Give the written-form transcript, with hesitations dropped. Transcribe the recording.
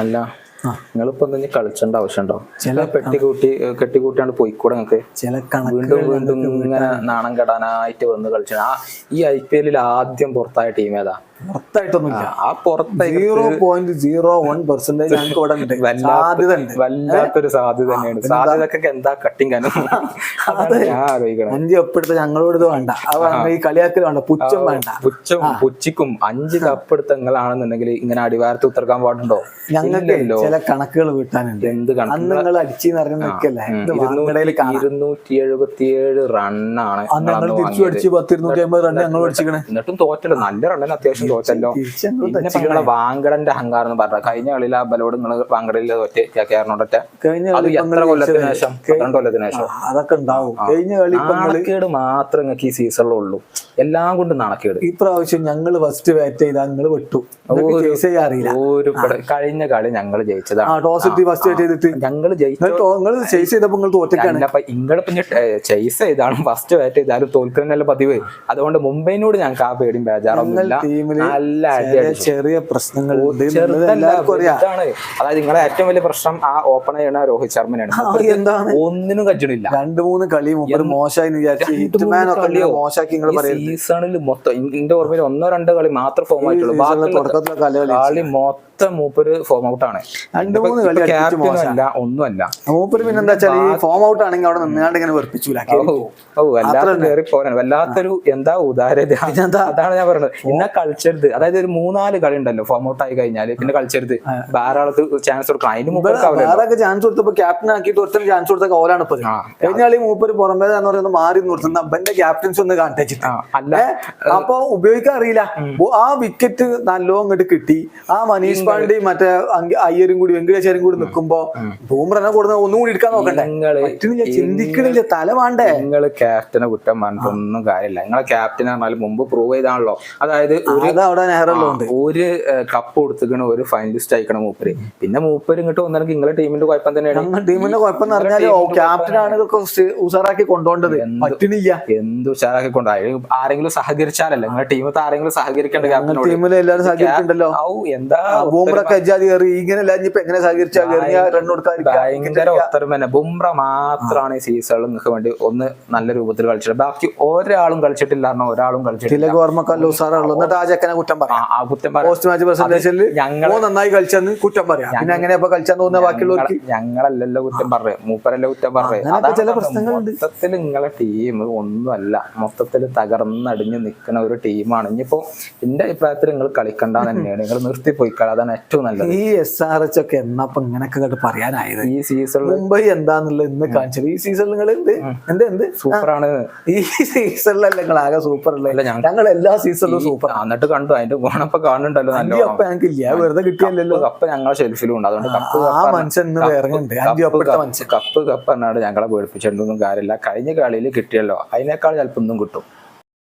അല്ല നിങ്ങളിപ്പോ എന്തെങ്കിലും കളിച്ചേണ്ട ആവശ്യമുണ്ടോ? ചില കെട്ടിക്കൂട്ടിയാണ്ട് പോയിക്കൂടെ നിങ്ങൾക്ക്? വീണ്ടും വീണ്ടും ഇങ്ങനെ നാണം കെടാനായിട്ട് വന്ന് കളിച്ച ഈ IPL ആദ്യം പുറത്തായ ടീം ഏതാ? പുറത്തായിട്ടൊന്നുമില്ല. ആ പുറത്ത് 0.01% ഞങ്ങൾക്ക് ഇവിടെ ഉണ്ട്. വല്ലാത്തൊരു സാധ്യത തന്നെയാണ്. സാധ്യതക്കൊക്കെ എന്താ കട്ടിങ്ങാനും 5 കപ്പെടുത്ത ഞങ്ങളോട് ഇത് വേണ്ട, ഈ കളിയാക്കൽ വേണ്ട, പുച്ഛം വേണ്ട. പുച്ഛിക്കും 5 കപ്പെടുത്ത നിങ്ങളാണെന്നുണ്ടെങ്കിൽ ഇങ്ങനെ അടിവാരത്ത് ഉത്തർക്കാൻ പാടുണ്ടോ? ഞങ്ങൾക്ക് ചില കണക്കുകൾ വീട്ടാനുണ്ട്. എന്ത് കണക്ക്? നിങ്ങൾ അടിച്ചെന്ന് അറിഞ്ഞ നിൽക്കല്ലേ? 277 റണ്ണാണ് തിരിച്ചു അടിച്ച് 10-250 റൺ ഞങ്ങൾ അടിച്ചിക്കണേ. എന്നിട്ടും തോറ്റല്ലോ. നല്ല റണ്ണിന് അത്യാവശ്യം തോറ്റല്ലോ. നിങ്ങളെ വാങ്കടന്റെ അഹങ്കാരം എന്ന് പറഞ്ഞ കഴിഞ്ഞ കളിയിൽ ആ ബലോട് നിങ്ങൾ വാങ്കടയിൽ തോറ്റ കേരളോടൊറ്റ എത്ര കൊല്ലത്തിന് ശേഷം? 12 കൊല്ലത്തിന് ശേഷം. അതൊക്കെ ഉണ്ടാവും. കഴിഞ്ഞ കളി നാണക്കേട് മാത്രം നിങ്ങൾക്ക് ഈ സീസണിലുള്ളൂ. എല്ലാം കൊണ്ടും നാണക്കേട്. ഇപ്രാവശ്യം ഞങ്ങൾ ഫസ്റ്റ് ബാറ്റ് ചെയ്താൽ നിങ്ങൾ വിട്ടു. അറിയില്ല. കഴിഞ്ഞ കളി ഞങ്ങൾ ജയിച്ചതാണ്. ഫസ്റ്റ് ബാറ്റ് ചെയ്തിട്ട് ഞങ്ങൾ ചേസ് ചെയ്തപ്പോൾ നിങ്ങൾ തോറ്റക്കാണ്. ഇങ്ങളിപ്പോ ചേസ് ചെയ്താണ് ഫസ്റ്റ് ബാറ്റ് ചെയ്താലും തോൽക്കുന്നല്ല പതിവ്. അതുകൊണ്ട് മുംബൈനോട് ഞങ്ങൾക്ക് ആ പേടിയും ബേജാറൊന്നുമില്ല. നല്ല ചെറിയ പ്രശ്നങ്ങൾ. അതായത് നിങ്ങളെ ഏറ്റവും വലിയ പ്രശ്നം ആ ഓപ്പൺ ചെയ്യണ രോഹിത് ശർമ്മനാണ്. ഒന്നിനും കജ്ജണില്ല. 2-3 കളി മോശമായി മോശമാക്കി സീസണിൽ മൊത്തം എന്റെ ഓർമ്മയിൽ 1-2 കളി മാത്രം ഫോം ആയിട്ടുള്ളൂ. കളി മൊത്തം മൂപ്പര് ഫോം ഔട്ട് ആണ്. 2-3 കളി അല്ല ഒന്നുമല്ല. മൂപ്പര് പിന്നെ എന്താ വെച്ചാൽ ഈ ഫോം ഔട്ട് ആണെങ്കിൽ അവിടെ നിന്നാണ്ട് ഇങ്ങനെ വെറുപ്പിച്ചൂല. വല്ലാത്തൊരു എന്താ ഉദാരത. അതാണ് ഞാൻ പറഞ്ഞത്. ഇന്ന കളിച്ചരുത്. അതായത് ഒരു 3-4 കളി ഉണ്ടല്ലോ ഫോം ഔട്ട് ആയി കഴിഞ്ഞാല് പിന്നെ കളിച്ചരുത്. വേറെ ആൾക്ക് ചാൻസ് കൊടുക്കണം. അതിന് മുമ്പ് ചാൻസ് കൊടുത്തപ്പോ ക്യാപ്റ്റൻ ആക്കിയിട്ട് ഒറ്റ ചാൻസ് കൊടുത്ത കോലാണ് ഇപ്പൊ. കഴിഞ്ഞ കളി മൂപ്പര് പുറമേ എന്ന് പറയുന്നത് മാറി നിർത്തുന്ന അപ്പന്റെ ക്യാപ്റ്റൻസ് ഒന്ന് കാണിച്ചിട്ട് അപ്പൊ ഉപയോഗിക്കാൻ അറിയില്ല. ആ വിക്കറ്റ് നല്ലോ ഇങ്ങോട്ട് കിട്ടി. ആ മനീഷ് പാണ്ഡെ മറ്റേ അയ്യരും കൂടി വെങ്കടേശ്വരും കൂടി നിൽക്കുമ്പോ ബൂംറനെ കൊടുക്കുന്ന ഒന്നും കൂടി എടുക്കാൻ നോക്കണ്ടേ? ചിന്തിക്കണില്ല. തല വേണ്ടേ? നിങ്ങള് ക്യാപ്റ്റനെ കുറ്റം പറഞ്ഞിട്ടൊന്നും കാര്യമില്ല. നിങ്ങളെ ക്യാപ്റ്റൻ പറഞ്ഞാൽ മുമ്പ് പ്രൂവ് ചെയ്താണല്ലോ. അതായത് ഒരു കപ്പ് കൊടുത്തിക്കണ ഒരു ഫൈനലിസ്റ്റ് അയക്കണം മൂപ്പര്. പിന്നെ മൂപ്പര് ഇങ്ങോട്ട് വന്നിട്ട് നിങ്ങളെ ടീമിന്റെ കുഴപ്പം തന്നെയാണ്. ടീമിന്റെ കുഴപ്പം എന്ന് പറഞ്ഞാൽ ക്യാപ്റ്റനാണ് ഇതൊക്കെ ഉഷാറാക്കി കൊണ്ടുപോകേണ്ടത്. പറ്റുന്നില്ല. എന്ത് ഉഷാറാക്കി കൊണ്ടുപോയി ആരെങ്കിലും സഹകരിച്ചാലല്ലേ? നിങ്ങളുടെ ടീമത്തെ ആരെങ്കിലും സഹകരിക്കേണ്ട. ടീമിൽ എല്ലാവരും സഹകരിക്കണ്ടല്ലോ. എന്താ ഭയങ്കര ഒത്തരമന്നെ. ബുംറ മാത്രമാണ് ഈ സീസണിൽ നിങ്ങൾക്ക് വേണ്ടി ഒന്ന് നല്ല രൂപത്തിൽ കളിച്ചത്. ബാക്കി ഒരാളും കളിച്ചിട്ടില്ല. ഒരാളും കളിച്ചിട്ടില്ല. നന്നായി കളിച്ചെന്ന് കുറ്റം പറയാം. ഞങ്ങളല്ലല്ലോ കുറ്റം പറയാം, മൂപ്പരല്ല കുറ്റം പറയാം. ചില പ്രശ്നങ്ങളുണ്ട്. മൊത്തത്തിൽ നിങ്ങളെ ടീം ഒന്നുമല്ല. മൊത്തത്തിൽ തകർന്നടിഞ്ഞ് നിൽക്കുന്ന ഒരു ടീമാണ്. ഇനിയിപ്പോ എന്റെ അഭിപ്രായത്തിൽ നിങ്ങൾ കളിക്കണ്ടെന്ന് തന്നെയാണ്. നിങ്ങൾ നിർത്തിപ്പോയി. അതാണ് ഏറ്റവും നല്ലത്. ഈ SRH ഒക്കെ എന്നപ്പോ ഇങ്ങനൊക്കെ കേട്ട് പറയാനായത്. ഈ സീസണിൽ മുംബൈ എന്താന്നുള്ളത് ഇന്ന് കാണിച്ചത്. ഈ സീസണിൽ നിങ്ങൾ എന്ത് സൂപ്പറാണ്. ഈ സീസണിലല്ല നിങ്ങൾ ആകെ സൂപ്പർ അല്ല. ഞങ്ങൾ എല്ലാ സീസണിലും സൂപ്പർ. എന്നിട്ട് കണ്ടു അതിന്റെ ഗുണപ്പൊ കാണുന്നുണ്ടല്ലോ. അപ്പൊ ഞങ്ങൾക്കില്ല, വെറുതെ കിട്ടിയല്ലോ. കപ്പ് ഞങ്ങളെ ഷെൽഫിലും ഉണ്ട്. അതുകൊണ്ട് ആ മനുഷ്യൻ ഇറങ്ങുന്നുണ്ട്. കപ്പ് എന്നാണ് ഞങ്ങളെ പേടിപ്പിച്ചിട്ടൊന്നും കാര്യമില്ല. കഴിഞ്ഞ കളിയിൽ കിട്ടിയല്ലോ അതിനേക്കാൾ ചിലപ്പോ ഒന്നും കിട്ടും.